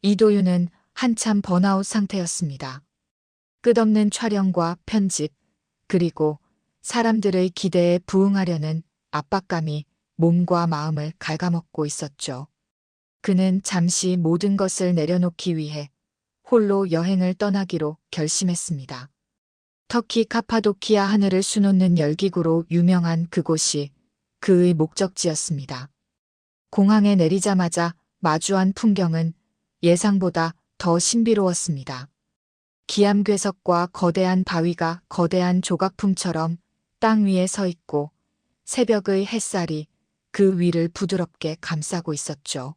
이도윤은 한참 번아웃 상태였습니다. 끝없는 촬영과 편집, 그리고 사람들의 기대에 부응하려는 압박감이 몸과 마음을 갉아먹고 있었죠. 그는 잠시 모든 것을 내려놓기 위해 홀로 여행을 떠나기로 결심했습니다. 터키 카파도키아 하늘을 수놓는 열기구로 유명한 그곳이 그의 목적지였습니다. 공항에 내리자마자 마주한 풍경은 예상보다 더 신비로웠습니다. 기암괴석과 거대한 바위가 거대한 조각품처럼 땅 위에 서 있고 새벽의 햇살이 그 위를 부드럽게 감싸고 있었죠.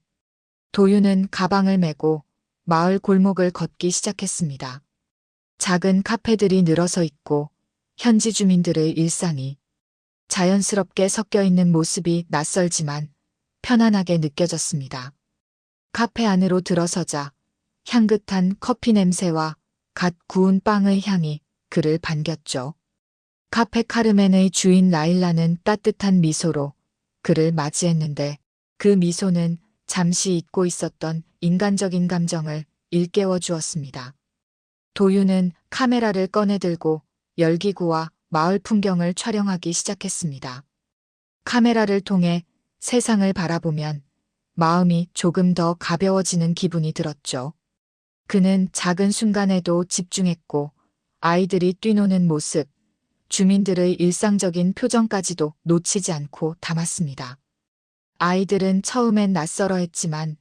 도윤은 가방을 메고 마을 골목을 걷기 시작했습니다. 작은 카페들이 늘어서 있고 현지 주민들의 일상이 자연스럽게 섞여 있는 모습이 낯설지만 편안하게 느껴졌습니다. 카페 안으로 들어서자 향긋한 커피 냄새와 갓 구운 빵의 향이 그를 반겼죠. 카페 카르멘의 주인 라일라는 따뜻한 미소로 그를 맞이했는데 그 미소는 잠시 잊고 있었던 인간적인 감정을 일깨워 주었습니다. 도윤은 카메라를 꺼내들고 열기구와 마을 풍경을 촬영하기 시작했습니다. 카메라를 통해 세상을 바라보면 마음이 조금 더 가벼워지는 기분이 들었죠. 그는 작은 순간에도 집중했고 아이들이 뛰노는 모습, 주민들의 일상적인 표정까지도 놓치지 않고 담았습니다. 아이들은 처음엔 낯설어했지만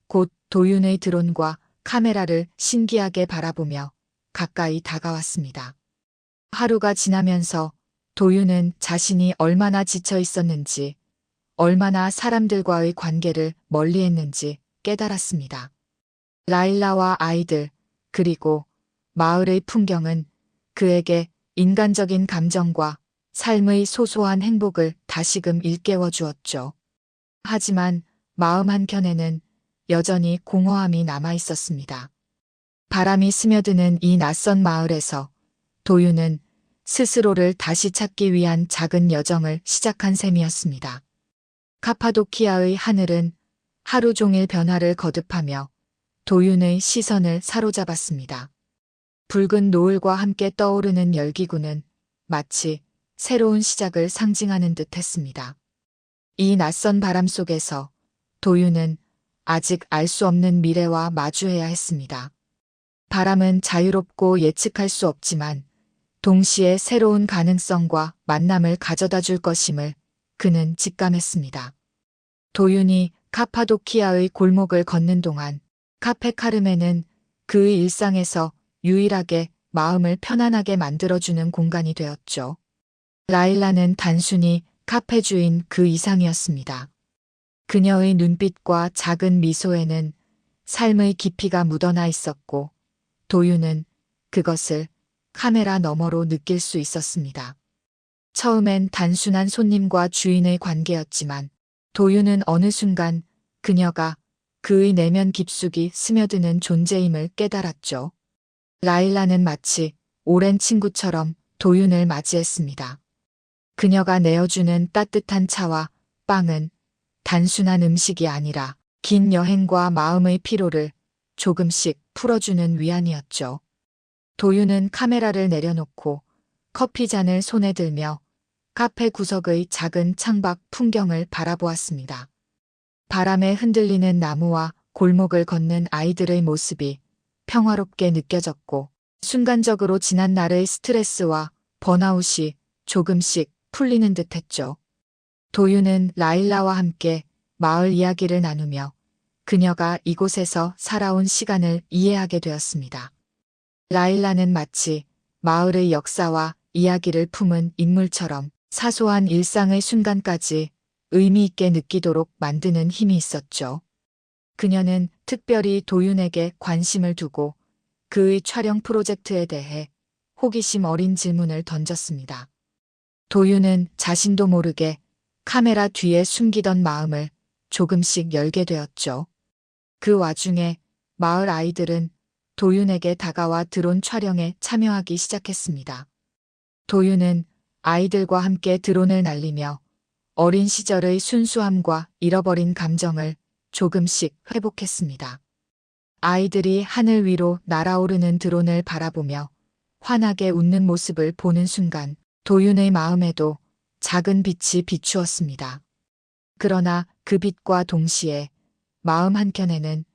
곧 도윤의 드론과 카메라를 신기하게 바라보며 가까이 다가왔습니다. 하루가 지나면서 도윤은 자신이 얼마나 지쳐 있었는지, 얼마나 사람들과의 관계를 멀리했는지 깨달았습니다. 라일라와 아이들, 그리고 마을의 풍경은 그에게 인간적인 감정과 삶의 소소한 행복을 다시금 일깨워 주었죠. 하지만 마음 한켠에는 여전히 공허함이 남아 있었습니다. 바람이 스며드는 이 낯선 마을에서 도윤은 스스로를 다시 찾기 위한 작은 여정을 시작한 셈이었습니다. 카파도키아의 하늘은 하루 종일 변화를 거듭하며 도윤의 시선을 사로잡았습니다. 붉은 노을과 함께 떠오르는 열기구는 마치 새로운 시작을 상징하는 듯 했습니다. 이 낯선 바람 속에서 도윤은 아직 알 수 없는 미래와 마주해야 했습니다. 바람은 자유롭고 예측할 수 없지만 동시에 새로운 가능성과 만남을 가져다 줄 것임을 그는 직감했습니다. 도윤이 카파도키아의 골목을 걷는 동안 카페 카르멘은 그의 일상에서 유일하게 마음을 편안하게 만들어주는 공간이 되었죠. 라일라는 단순히 카페 주인 그 이상이었습니다. 그녀의 눈빛과 작은 미소에는 삶의 깊이가 묻어나 있었고 도윤은 그것을 카메라 너머로 느낄 수 있었습니다. 처음엔 단순한 손님과 주인의 관계였지만 도윤은 어느 순간 그녀가 그의 내면 깊숙이 스며드는 존재임을 깨달았죠. 라일라는 마치 오랜 친구처럼 도윤을 맞이했습니다. 그녀가 내어주는 따뜻한 차와 빵은 단순한 음식이 아니라 긴 여행과 마음의 피로를 조금씩 풀어주는 위안이었죠. 도윤은 카메라를 내려놓고 커피 잔을 손에 들며 카페 구석의 작은 창밖 풍경을 바라보았습니다. 바람에 흔들리는 나무와 골목을 걷는 아이들의 모습이 평화롭게 느껴졌고 순간적으로 지난 날의 스트레스와 번아웃이 조금씩 풀리는 듯했죠. 도윤은 라일라와 함께 마을 이야기를 나누며 그녀가 이곳에서 살아온 시간을 이해하게 되었습니다. 라일라는 마치 마을의 역사와 이야기를 품은 인물처럼 사소한 일상의 순간까지 의미 있게 느끼도록 만드는 힘이 있었죠. 그녀는 특별히 도윤에게 관심을 두고 그의 촬영 프로젝트에 대해 호기심 어린 질문을 던졌습니다. 도윤은 자신도 모르게 카메라 뒤에 숨기던 마음을 조금씩 열게 되었죠. 그 와중에 마을 아이들은 도윤에게 다가와 드론 촬영에 참여하기 시작했습니다. 도윤은 아이들과 함께 드론을 날리며 어린 시절의 순수함과 잃어버린 감정을 조금씩 회복했습니다. 아이들이 하늘 위로 날아오르는 드론을 바라보며 환하게 웃는 모습을 보는 순간 도윤의 마음에도 작은 빛이 비추었습니다. 그러나 그 빛과 동시에 마음 한켠에는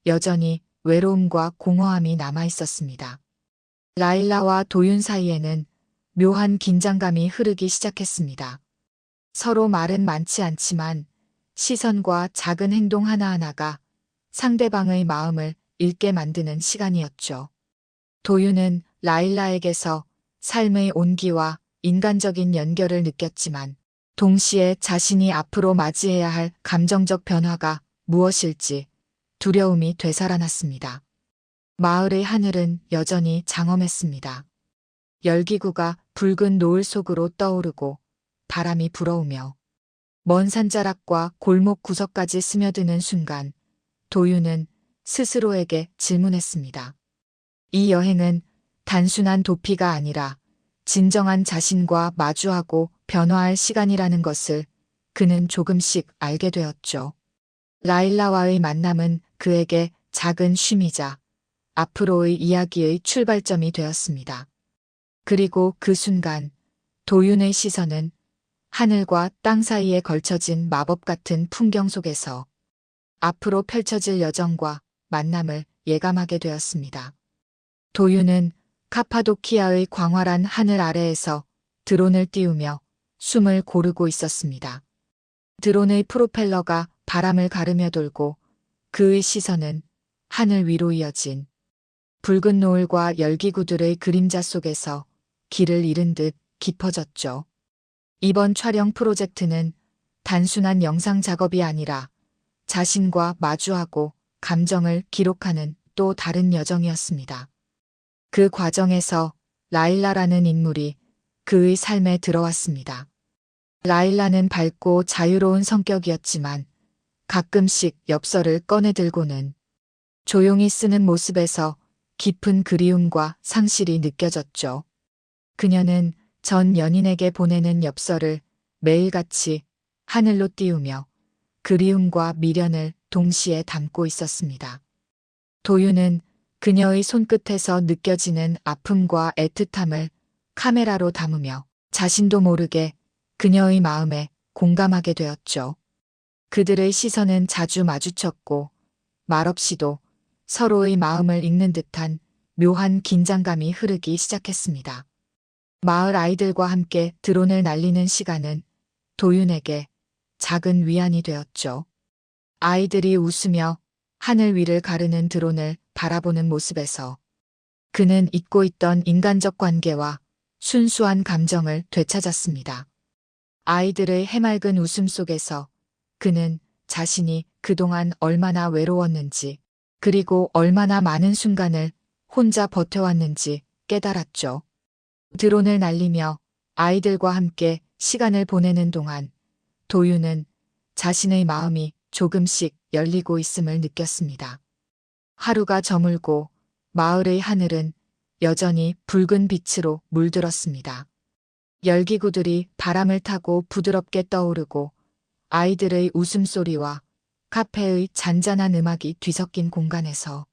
여전히 외로움과 공허함이 남아 있었습니다. 라일라와 도윤 사이에는 묘한 긴장감이 흐르기 시작했습니다. 서로 말은 많지 않지만 시선과 작은 행동 하나하나가 상대방의 마음을 읽게 만드는 시간이었죠. 도윤은 라일라에게서 삶의 온기와 인간적인 연결을 느꼈지만 동시에 자신이 앞으로 맞이해야 할 감정적 변화가 무엇일지 두려움이 되살아났습니다. 마을의 하늘은 여전히 장엄했습니다. 열기구가 붉은 노을 속으로 떠오르고 바람이 불어오며 먼 산자락과 골목 구석까지 스며드는 순간 도윤은 스스로에게 질문했습니다. 이 여행은 단순한 도피가 아니라 진정한 자신과 마주하고 변화할 시간이라는 것을 그는 조금씩 알게 되었죠. 라일라와의 만남은 그에게 작은 쉼이자 앞으로의 이야기의 출발점이 되었습니다. 그리고 그 순간 도윤의 시선은 하늘과 땅 사이에 걸쳐진 마법 같은 풍경 속에서 앞으로 펼쳐질 여정과 만남을 예감하게 되었습니다. 도윤은 카파도키아의 광활한 하늘 아래에서 드론을 띄우며 숨을 고르고 있었습니다. 드론의 프로펠러가 바람을 가르며 돌고 그의 시선은 하늘 위로 이어진 붉은 노을과 열기구들의 그림자 속에서 길을 잃은 듯 깊어졌죠. 이번 촬영 프로젝트는 단순한 영상 작업이 아니라 자신과 마주하고 감정을 기록하는 또 다른 여정이었습니다. 그 과정에서 라일라라는 인물이 그의 삶에 들어왔습니다. 라일라는 밝고 자유로운 성격이었지만 가끔씩 엽서를 꺼내 들고는 조용히 쓰는 모습에서 깊은 그리움과 상실이 느껴졌죠. 그녀는 전 연인에게 보내는 엽서를 매일같이 하늘로 띄우며 그리움과 미련을 동시에 담고 있었습니다. 도윤은 그녀의 손끝에서 느껴지는 아픔과 애틋함을 카메라로 담으며 자신도 모르게 그녀의 마음에 공감하게 되었죠. 그들의 시선은 자주 마주쳤고 말없이도 서로의 마음을 읽는 듯한 묘한 긴장감이 흐르기 시작했습니다. 마을 아이들과 함께 드론을 날리는 시간은 도윤에게 작은 위안이 되었죠. 아이들이 웃으며 하늘 위를 가르는 드론을 바라보는 모습에서 그는 잊고 있던 인간적 관계와 순수한 감정을 되찾았습니다. 아이들의 해맑은 웃음 속에서 그는 자신이 그동안 얼마나 외로웠는지 그리고 얼마나 많은 순간을 혼자 버텨왔는지 깨달았죠. 드론을 날리며 아이들과 함께 시간을 보내는 동안 도윤은 자신의 마음이 조금씩 열리고 있음을 느꼈습니다. 하루가 저물고 마을의 하늘은 여전히 붉은 빛으로 물들었습니다. 열기구들이 바람을 타고 부드럽게 떠오르고 아이들의 웃음소리와 카페의 잔잔한 음악이 뒤섞인 공간에서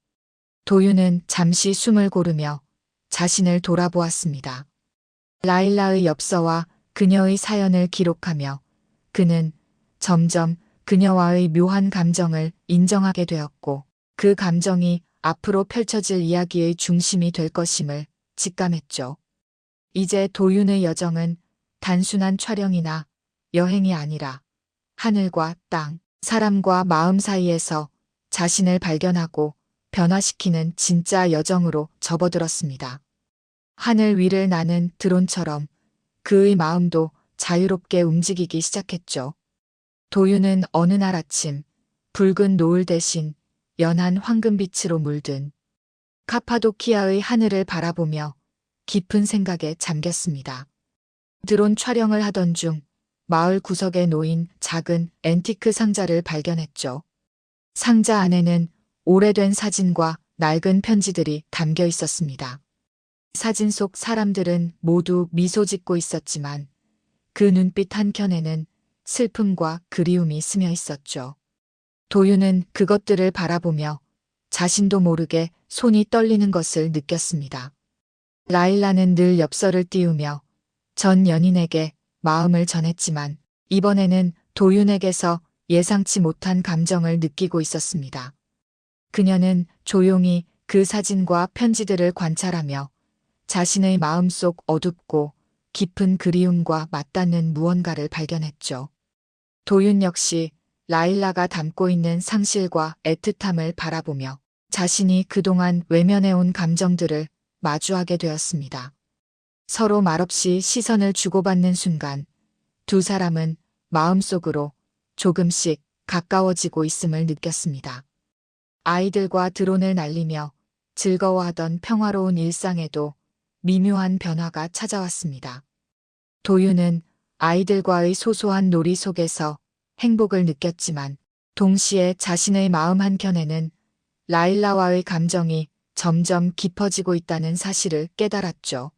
도윤은 잠시 숨을 고르며 자신을 돌아보았습니다. 라일라의 엽서와 그녀의 사연을 기록하며 그는 점점 그녀와의 묘한 감정을 인정하게 되었고 그 감정이 앞으로 펼쳐질 이야기의 중심이 될 것임을 직감했죠. 이제 도윤의 여정은 단순한 촬영이나 여행이 아니라 하늘과 땅, 사람과 마음 사이에서 자신을 발견하고 변화시키는 진짜 여정으로 접어들었습니다. 하늘 위를 나는 드론처럼 그의 마음도 자유롭게 움직이기 시작했죠. 도윤은 어느 날 아침 붉은 노을 대신 연한 황금빛으로 물든 카파도키아의 하늘을 바라보며 깊은 생각에 잠겼습니다. 드론 촬영을 하던 중 마을 구석에 놓인 작은 앤티크 상자를 발견했죠. 상자 안에는 오래된 사진과 낡은 편지들이 담겨 있었습니다. 사진 속 사람들은 모두 미소 짓고 있었지만 그 눈빛 한켠에는 슬픔과 그리움이 스며 있었죠. 도윤은 그것들을 바라보며 자신도 모르게 손이 떨리는 것을 느꼈습니다. 라일라는 늘 엽서를 띄우며 전 연인에게 마음을 전했지만 이번에는 도윤에게서 예상치 못한 감정을 느끼고 있었습니다. 그녀는 조용히 그 사진과 편지들을 관찰하며 자신의 마음속 어둡고 깊은 그리움과 맞닿는 무언가를 발견했죠. 도윤 역시 라일라가 담고 있는 상실과 애틋함을 바라보며 자신이 그동안 외면해온 감정들을 마주하게 되었습니다. 서로 말없이 시선을 주고받는 순간 두 사람은 마음속으로 조금씩 가까워지고 있음을 느꼈습니다. 아이들과 드론을 날리며 즐거워하던 평화로운 일상에도 미묘한 변화가 찾아왔습니다. 도윤은 아이들과의 소소한 놀이 속에서 행복을 느꼈지만 동시에 자신의 마음 한켠에는 라일라와의 감정이 점점 깊어지고 있다는 사실을 깨달았죠.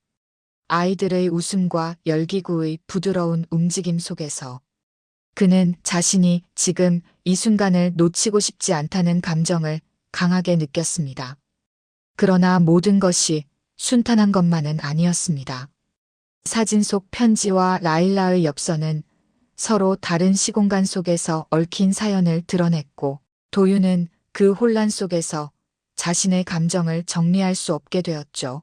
아이들의 웃음과 열기구의 부드러운 움직임 속에서 그는 자신이 지금 이 순간을 놓치고 싶지 않다는 감정을 강하게 느꼈습니다. 그러나 모든 것이 순탄한 것만은 아니었습니다. 사진 속 편지와 라일라의 엽서는 서로 다른 시공간 속에서 얽힌 사연을 드러냈고 도윤은 그 혼란 속에서 자신의 감정을 정리할 수 없게 되었죠.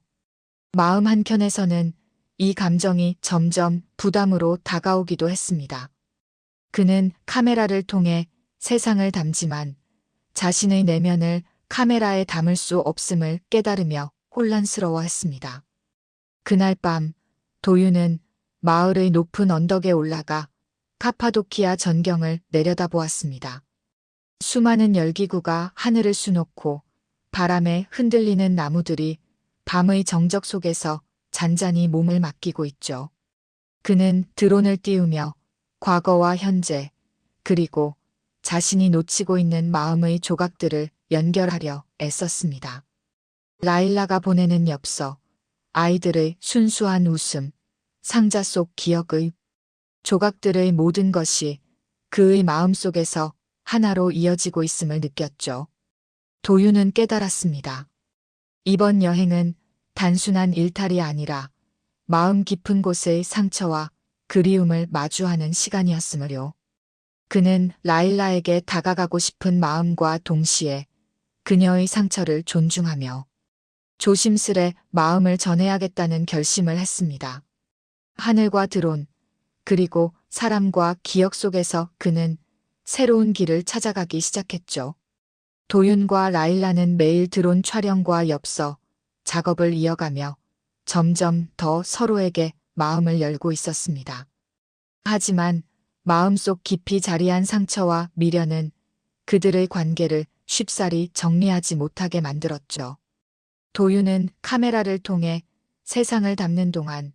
마음 한켠에서는 이 감정이 점점 부담으로 다가오기도 했습니다. 그는 카메라를 통해 세상을 담지만 자신의 내면을 카메라에 담을 수 없음을 깨달으며 혼란스러워했습니다. 그날 밤 도윤은 마을의 높은 언덕에 올라가 카파도키아 전경을 내려다보았습니다. 수많은 열기구가 하늘을 수놓고 바람에 흔들리는 나무들이 밤의 정적 속에서 잔잔히 몸을 맡기고 있죠. 그는 드론을 띄우며 과거와 현재 그리고 자신이 놓치고 있는 마음의 조각들을 연결하려 애썼습니다. 라일라가 보내는 엽서, 아이들의 순수한 웃음, 상자 속 기억의 조각들의 모든 것이 그의 마음속에서 하나로 이어지고 있음을 느꼈죠. 도윤은 깨달았습니다. 이번 여행은 단순한 일탈이 아니라 마음 깊은 곳의 상처와 그리움을 마주하는 시간이었으므요. 그는 라일라에게 다가가고 싶은 마음과 동시에 그녀의 상처를 존중하며 조심스레 마음을 전해야겠다는 결심을 했습니다. 하늘과 드론, 그리고 사람과 기억 속에서 그는 새로운 길을 찾아가기 시작했죠. 도윤과 라일라는 매일 드론 촬영과 엽서, 작업을 이어가며 점점 더 서로에게 마음을 열고 있었습니다. 하지만 마음속 깊이 자리한 상처와 미련은 그들의 관계를 쉽사리 정리하지 못하게 만들었죠. 도윤은 카메라를 통해 세상을 담는 동안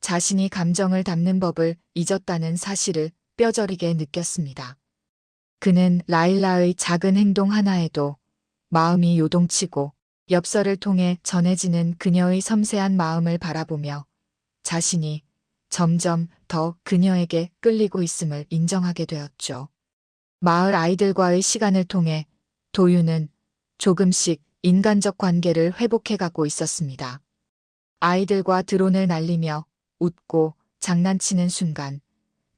자신이 감정을 담는 법을 잊었다는 사실을 뼈저리게 느꼈습니다. 그는 라일라의 작은 행동 하나에도 마음이 요동치고 엽서를 통해 전해지는 그녀의 섬세한 마음을 바라보며 자신이 점점 더 그녀에게 끌리고 있음을 인정하게 되었죠. 마을 아이들과의 시간을 통해 도윤은 조금씩 인간적 관계를 회복해가고 있었습니다. 아이들과 드론을 날리며 웃고 장난치는 순간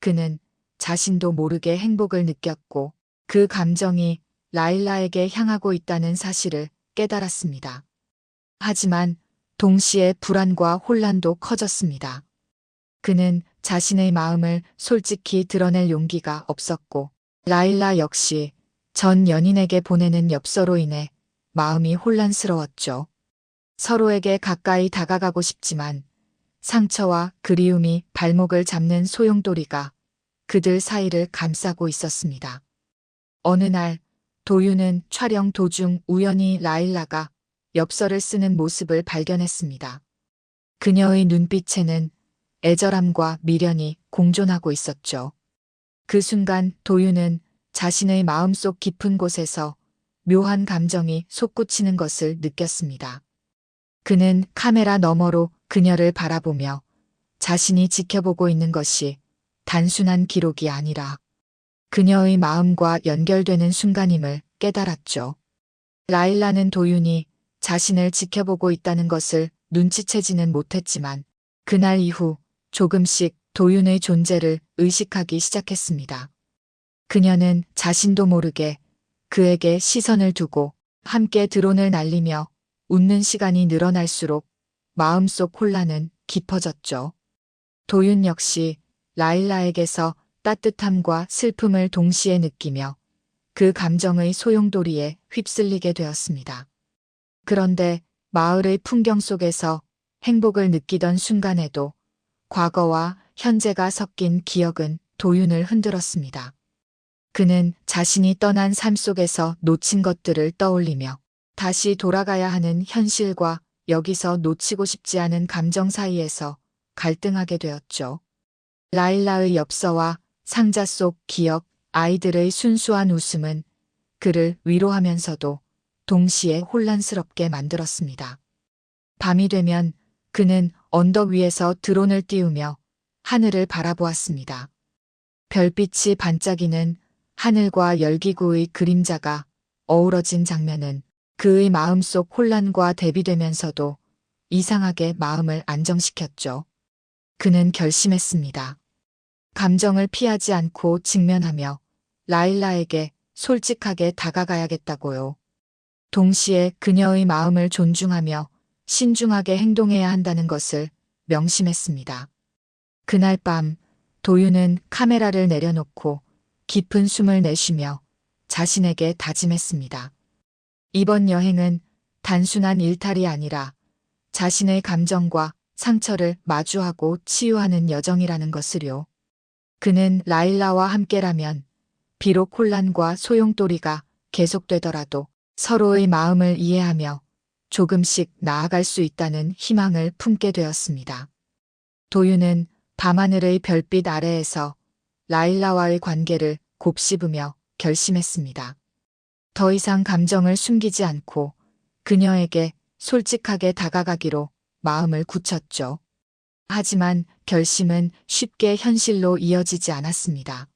그는 자신도 모르게 행복을 느꼈고 그 감정이 라일라에게 향하고 있다는 사실을 깨달았습니다. 하지만 동시에 불안과 혼란도 커졌습니다. 그는 자신의 마음을 솔직히 드러낼 용기가 없었고 라일라 역시 전 연인에게 보내는 엽서로 인해 마음이 혼란스러웠죠. 서로에게 가까이 다가가고 싶지만 상처와 그리움이 발목을 잡는 소용돌이가 그들 사이를 감싸고 있었습니다. 어느 날 도윤은 촬영 도중 우연히 라일라가 엽서를 쓰는 모습을 발견했습니다. 그녀의 눈빛에는 애절함과 미련이 공존하고 있었죠. 그 순간 도윤은 자신의 마음속 깊은 곳에서 묘한 감정이 솟구치는 것을 느꼈습니다. 그는 카메라 너머로 그녀를 바라보며 자신이 지켜보고 있는 것이 단순한 기록이 아니라 그녀의 마음과 연결되는 순간임을 깨달았죠. 라일라는 도윤이 자신을 지켜보고 있다는 것을 눈치채지는 못했지만 그날 이후 조금씩 도윤의 존재를 의식하기 시작했습니다. 그녀는 자신도 모르게 그에게 시선을 두고 함께 드론을 날리며 웃는 시간이 늘어날수록 마음속 혼란은 깊어졌죠. 도윤 역시 라일라에게서 따뜻함과 슬픔을 동시에 느끼며 그 감정의 소용돌이에 휩쓸리게 되었습니다. 그런데 마을의 풍경 속에서 행복을 느끼던 순간에도 과거와 현재가 섞인 기억은 도윤을 흔들었습니다. 그는 자신이 떠난 삶 속에서 놓친 것들을 떠올리며 다시 돌아가야 하는 현실과 여기서 놓치고 싶지 않은 감정 사이에서 갈등하게 되었죠. 라일라의 엽서와 상자 속 기억, 아이들의 순수한 웃음은 그를 위로하면서도 동시에 혼란스럽게 만들었습니다. 밤이 되면 그는 언덕 위에서 드론을 띄우며 하늘을 바라보았습니다. 별빛이 반짝이는 하늘과 열기구의 그림자가 어우러진 장면은 그의 마음속 혼란과 대비되면서도 이상하게 마음을 안정시켰죠. 그는 결심했습니다. 감정을 피하지 않고 직면하며 라일라에게 솔직하게 다가가야겠다고요. 동시에 그녀의 마음을 존중하며 신중하게 행동해야 한다는 것을 명심했습니다. 그날 밤 도윤은 카메라를 내려놓고 깊은 숨을 내쉬며 자신에게 다짐했습니다. 이번 여행은 단순한 일탈이 아니라 자신의 감정과 상처를 마주하고 치유하는 여정이라는 것을요. 그는 라일라와 함께라면 비록 혼란과 소용돌이가 계속되더라도 서로의 마음을 이해하며 조금씩 나아갈 수 있다는 희망을 품게 되었습니다. 도윤은 밤하늘의 별빛 아래에서 라일라와의 관계를 곱씹으며 결심했습니다. 더 이상 감정을 숨기지 않고 그녀에게 솔직하게 다가가기로 마음을 굳혔죠. 하지만 결심은 쉽게 현실로 이어지지 않았습니다.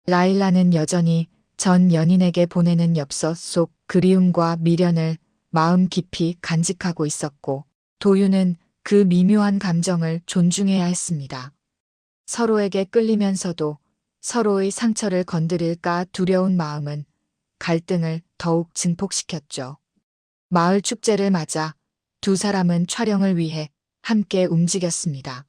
라일라는 여전히 전 연인에게 보내는 엽서 속 그리움과 미련을 마음 깊이 간직하고 있었고 도윤은 그 미묘한 감정을 존중해야 했습니다. 서로에게 끌리면서도 서로의 상처를 건드릴까 두려운 마음은 갈등을 더욱 증폭시켰죠. 마을 축제를 맞아 두 사람은 촬영을 위해 함께 움직였습니다.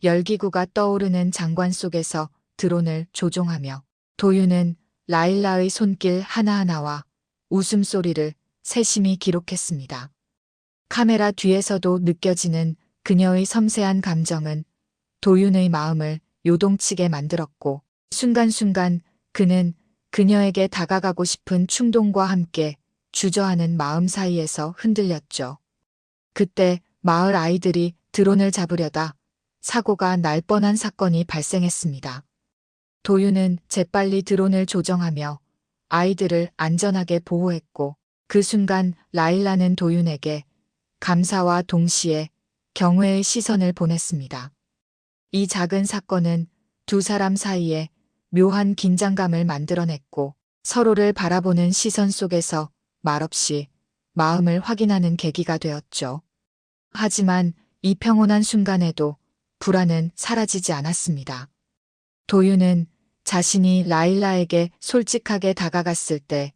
열기구가 떠오르는 장관 속에서 드론을 조종하며 도윤은 라일라의 손길 하나하나와 웃음소리를 세심히 기록했습니다. 카메라 뒤에서도 느껴지는 그녀의 섬세한 감정은 도윤의 마음을 요동치게 만들었고 순간순간 그는 그녀에게 다가가고 싶은 충동과 함께 주저하는 마음 사이에서 흔들렸죠. 그때 마을 아이들이 드론을 잡으려다 사고가 날 뻔한 사건이 발생했습니다. 도윤은 재빨리 드론을 조정하며 아이들을 안전하게 보호했고 그 순간 라일라는 도윤에게 감사와 동시에 경외의 시선을 보냈습니다. 이 작은 사건은 두 사람 사이에 묘한 긴장감을 만들어냈고 서로를 바라보는 시선 속에서 말없이 마음을 확인하는 계기가 되었죠. 하지만 이 평온한 순간에도 불안은 사라지지 않았습니다. 도윤은 자신이 라일라에게 솔직하게 다가갔을 때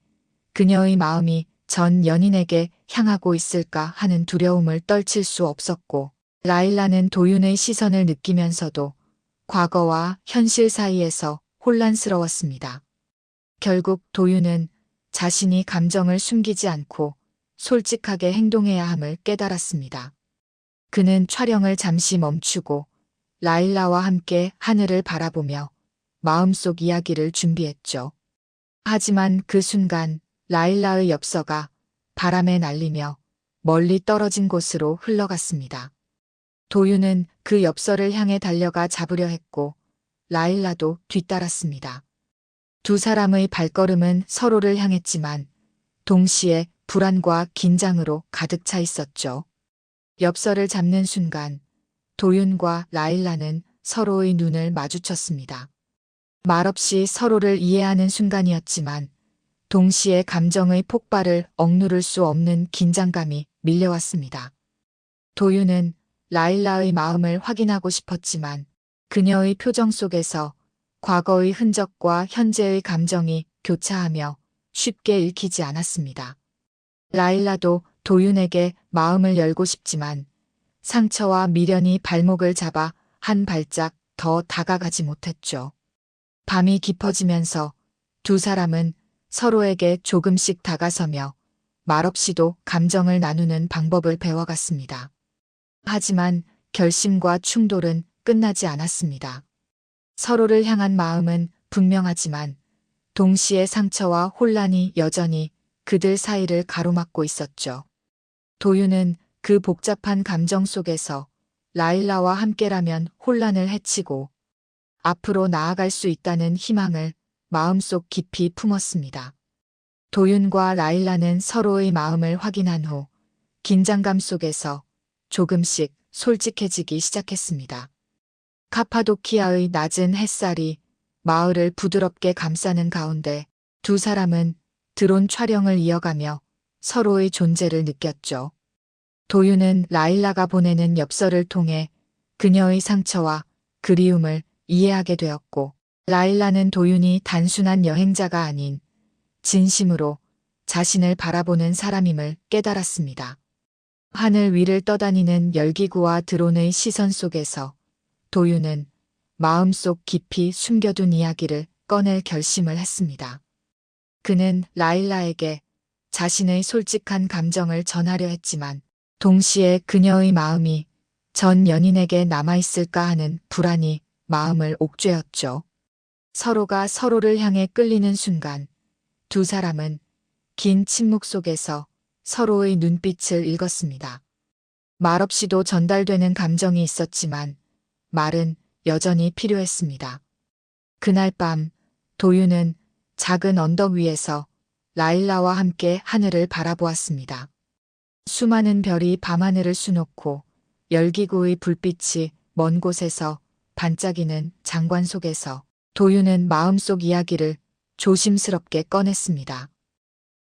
그녀의 마음이 전 연인에게 향하고 있을까 하는 두려움을 떨칠 수 없었고 라일라는 도윤의 시선을 느끼면서도 과거와 현실 사이에서 혼란스러웠습니다. 결국 도윤은 자신이 감정을 숨기지 않고 솔직하게 행동해야 함을 깨달았습니다. 그는 촬영을 잠시 멈추고 라일라와 함께 하늘을 바라보며 마음속 이야기를 준비했죠. 하지만 그 순간 라일라의 엽서가 바람에 날리며 멀리 떨어진 곳으로 흘러갔습니다. 도윤은 그 엽서를 향해 달려가 잡으려 했고 라일라도 뒤따랐습니다. 두 사람의 발걸음은 서로를 향했지만 동시에 불안과 긴장으로 가득 차 있었죠. 엽서를 잡는 순간 도윤과 라일라는 서로의 눈을 마주쳤습니다. 말없이 서로를 이해하는 순간이었지만 동시에 감정의 폭발을 억누를 수 없는 긴장감이 밀려왔습니다. 도윤은 라일라의 마음을 확인하고 싶었지만 그녀의 표정 속에서 과거의 흔적과 현재의 감정이 교차하며 쉽게 읽히지 않았습니다. 라일라도 도윤에게 마음을 열고 싶지만 상처와 미련이 발목을 잡아 한 발짝 더 다가가지 못했죠. 밤이 깊어지면서 두 사람은 서로에게 조금씩 다가서며 말없이도 감정을 나누는 방법을 배워갔습니다. 하지만 결심과 충돌은 끝나지 않았습니다. 서로를 향한 마음은 분명하지만 동시에 상처와 혼란이 여전히 그들 사이를 가로막고 있었죠. 도윤은 그 복잡한 감정 속에서 라일라와 함께라면 혼란을 해치고 앞으로 나아갈 수 있다는 희망을 마음속 깊이 품었습니다. 도윤과 라일라는 서로의 마음을 확인한 후 긴장감 속에서 조금씩 솔직해지기 시작했습니다. 카파도키아의 낮은 햇살이 마을을 부드럽게 감싸는 가운데 두 사람은 드론 촬영을 이어가며 서로의 존재를 느꼈죠. 도윤은 라일라가 보내는 엽서를 통해 그녀의 상처와 그리움을 이해하게 되었고, 라일라는 도윤이 단순한 여행자가 아닌 진심으로 자신을 바라보는 사람임을 깨달았습니다. 하늘 위를 떠다니는 열기구와 드론의 시선 속에서 도윤은 마음속 깊이 숨겨둔 이야기를 꺼낼 결심을 했습니다. 그는 라일라에게 자신의 솔직한 감정을 전하려 했지만 동시에 그녀의 마음이 전 연인에게 남아있을까 하는 불안이 마음을 옥죄었죠. 서로가 서로를 향해 끌리는 순간 두 사람은 긴 침묵 속에서 서로의 눈빛을 읽었습니다. 말없이도 전달되는 감정이 있었지만 말은 여전히 필요했습니다. 그날 밤 도윤은 작은 언덕 위에서 라일라와 함께 하늘을 바라보았습니다. 수많은 별이 밤하늘을 수놓고 열기구의 불빛이 먼 곳에서 반짝이는 장관 속에서 도윤은 마음속 이야기를 조심스럽게 꺼냈습니다.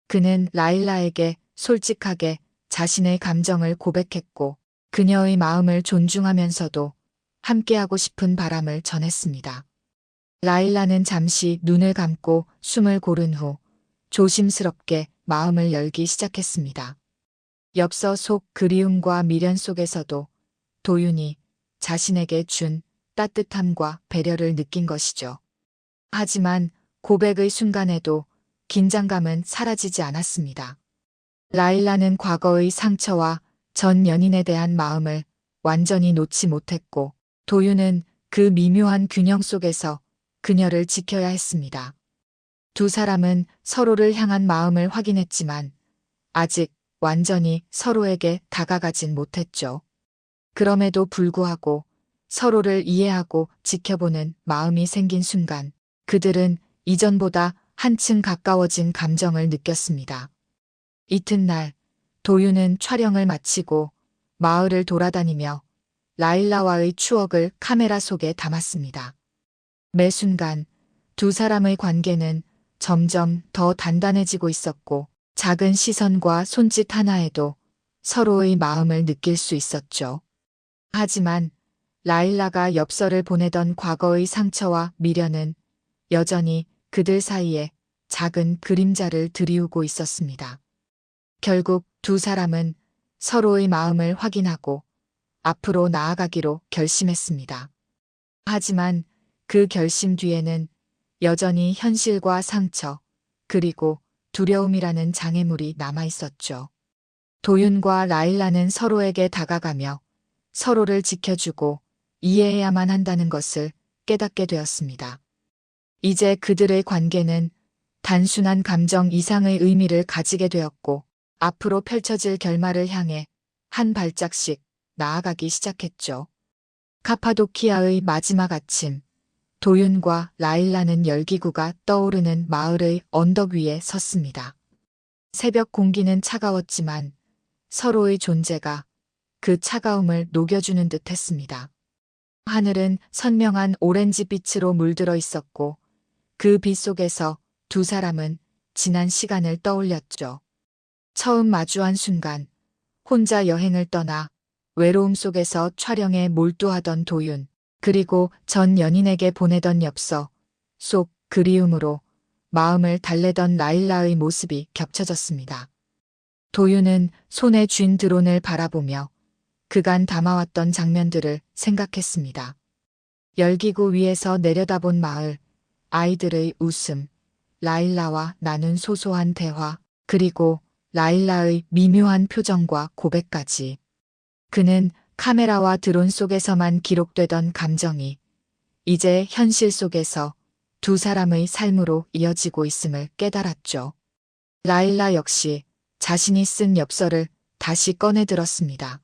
그는 라일라에게 솔직하게 자신의 감정을 고백했고 그녀의 마음을 존중하면서도 함께하고 싶은 바람을 전했습니다. 라일라는 잠시 눈을 감고 숨을 고른 후 조심스럽게 마음을 열기 시작했습니다. 엽서 속 그리움과 미련 속에서도 도윤이 자신에게 준 따뜻함과 배려를 느낀 것이죠. 하지만 고백의 순간에도 긴장감은 사라지지 않았습니다. 라일라는 과거의 상처와 전 연인에 대한 마음을 완전히 놓지 못했고 도윤은 그 미묘한 균형 속에서 그녀를 지켜야 했습니다. 두 사람은 서로를 향한 마음을 확인했지만 아직 완전히 서로에게 다가가진 못했죠. 그럼에도 불구하고 서로를 이해하고 지켜보는 마음이 생긴 순간 그들은 이전보다 한층 가까워진 감정을 느꼈습니다. 이튿날 도윤은 촬영을 마치고 마을을 돌아다니며 라일라와의 추억을 카메라 속에 담았습니다. 매 순간 두 사람의 관계는 점점 더 단단해지고 있었고 작은 시선과 손짓 하나에도 서로의 마음을 느낄 수 있었죠. 하지만 라일라가 엽서를 보내던 과거의 상처와 미련은 여전히 그들 사이에 작은 그림자를 드리우고 있었습니다. 결국 두 사람은 서로의 마음을 확인하고 앞으로 나아가기로 결심했습니다. 하지만 그 결심 뒤에는 여전히 현실과 상처, 그리고 두려움이라는 장애물이 남아 있었죠. 도윤과 라일라는 서로에게 다가가며 서로를 지켜주고 이해해야만 한다는 것을 깨닫게 되었습니다. 이제 그들의 관계는 단순한 감정 이상의 의미를 가지게 되었고 앞으로 펼쳐질 결말을 향해 한 발짝씩 나아가기 시작했죠. 카파도키아의 마지막 아침, 도윤과 라일라는 열기구가 떠오르는 마을의 언덕 위에 섰습니다. 새벽 공기는 차가웠지만 서로의 존재가 그 차가움을 녹여주는 듯 했습니다. 하늘은 선명한 오렌지 빛으로 물들어 있었고 그 빛 속에서 두 사람은 지난 시간을 떠올렸죠. 처음 마주한 순간, 혼자 여행을 떠나 외로움 속에서 촬영에 몰두하던 도윤, 그리고 전 연인에게 보내던 엽서 속 그리움으로 마음을 달래던 라일라의 모습이 겹쳐졌습니다. 도윤은 손에 쥔 드론을 바라보며 그간 담아왔던 장면들을 생각했습니다. 열기구 위에서 내려다본 마을, 아이들의 웃음, 라일라와 나눈 소소한 대화, 그리고 라일라의 미묘한 표정과 고백까지. 그는 카메라와 드론 속에서만 기록되던 감정이 이제 현실 속에서 두 사람의 삶으로 이어지고 있음을 깨달았죠. 라일라 역시 자신이 쓴 엽서를 다시 꺼내 들었습니다.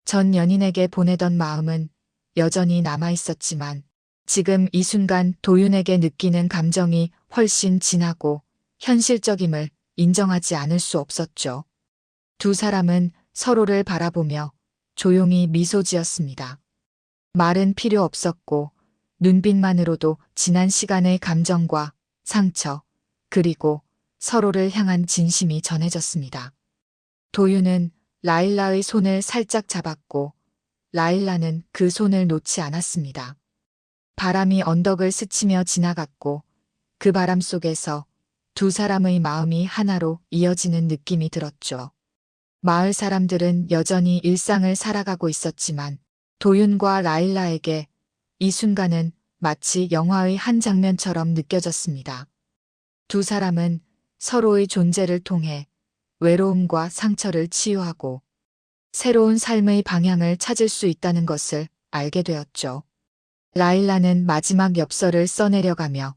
전 연인에게 보내던 마음은 여전히 남아 있었지만 지금 이 순간 도윤에게 느끼는 감정이 훨씬 진하고 현실적임을 인정하지 않을 수 없었죠. 두 사람은 서로를 바라보며 조용히 미소 지었습니다. 말은 필요 없었고 눈빛만으로도 지난 시간의 감정과 상처, 그리고 서로를 향한 진심이 전해졌습니다. 도윤은 라일라의 손을 살짝 잡았고 라일라는 그 손을 놓지 않았습니다. 바람이 언덕을 스치며 지나갔고 그 바람 속에서 두 사람의 마음이 하나로 이어지는 느낌이 들었죠. 마을 사람들은 여전히 일상을 살아가고 있었지만 도윤과 라일라에게 이 순간은 마치 영화의 한 장면처럼 느껴졌습니다. 두 사람은 서로의 존재를 통해 외로움과 상처를 치유하고 새로운 삶의 방향을 찾을 수 있다는 것을 알게 되었죠. 라일라는 마지막 엽서를 써내려가며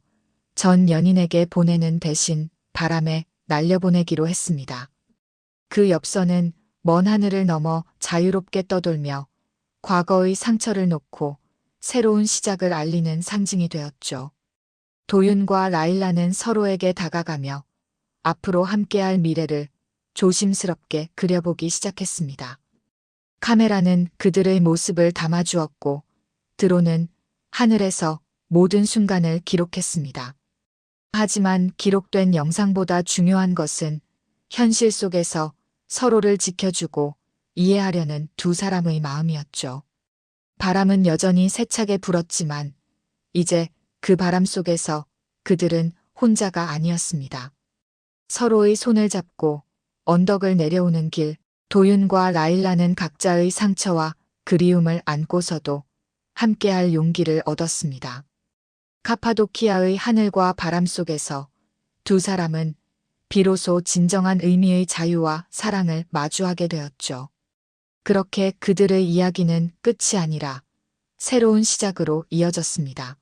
전 연인에게 보내는 대신 바람에 날려보내기로 했습니다. 그 엽서는 먼 하늘을 넘어 자유롭게 떠돌며 과거의 상처를 놓고 새로운 시작을 알리는 상징이 되었죠. 도윤과 라일라는 서로에게 다가가며 앞으로 함께할 미래를 조심스럽게 그려보기 시작했습니다. 카메라는 그들의 모습을 담아주었고 드론은 하늘에서 모든 순간을 기록했습니다. 하지만 기록된 영상보다 중요한 것은 현실 속에서 서로를 지켜주고 이해하려는 두 사람의 마음이었죠. 바람은 여전히 세차게 불었지만 이제 그 바람 속에서 그들은 혼자가 아니었습니다. 서로의 손을 잡고 언덕을 내려오는 길, 도윤과 라일라는 각자의 상처와 그리움을 안고서도 함께할 용기를 얻었습니다. 카파도키아의 하늘과 바람 속에서 두 사람은 비로소 진정한 의미의 자유와 사랑을 마주하게 되었죠. 그렇게 그들의 이야기는 끝이 아니라 새로운 시작으로 이어졌습니다.